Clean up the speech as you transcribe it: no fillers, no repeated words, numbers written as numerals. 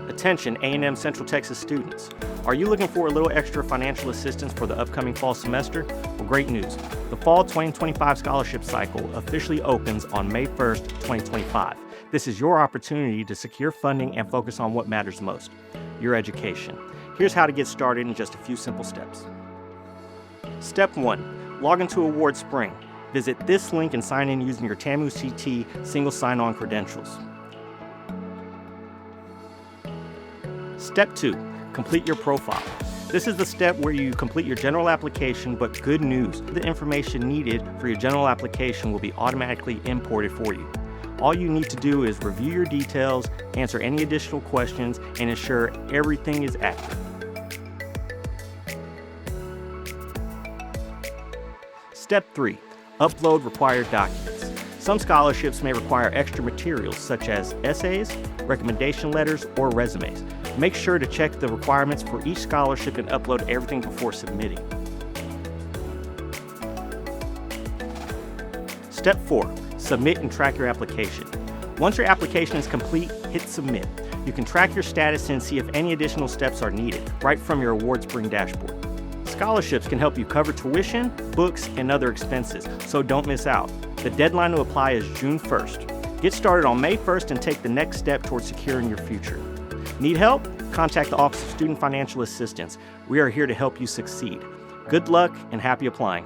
Attention A&M-Central Texas students. Are you looking for a little extra financial assistance for the upcoming fall semester? Well, great news. The Fall 2025 scholarship cycle officially opens on May 1st, 2025. This is your opportunity to secure funding and focus on what matters most, your education. Here's how to get started in just a few simple steps. Step 1. Log into AwardSpring. Visit this link and sign in using your TAMUCT single sign-on credentials. Step 2. Complete your profile. This is the step where you complete your general application, but good news, the information needed for your general application will be automatically imported for you. All you need to do is review your details, answer any additional questions, and ensure everything is accurate. Step 3. Upload required documents. Some scholarships may require extra materials such as essays, recommendation letters, or resumes. Make sure to check the requirements for each scholarship and upload everything before submitting. Step 4. Submit and track your application. Once your application is complete, hit submit. You can track your status and see if any additional steps are needed right from your AwardSpring dashboard. Scholarships can help you cover tuition, books, and other expenses, so don't miss out. The deadline to apply is June 1st. Get started on May 1st and take the next step towards securing your future. Need help? Contact the Office of Student Financial Assistance. We are here to help you succeed. Good luck and happy applying.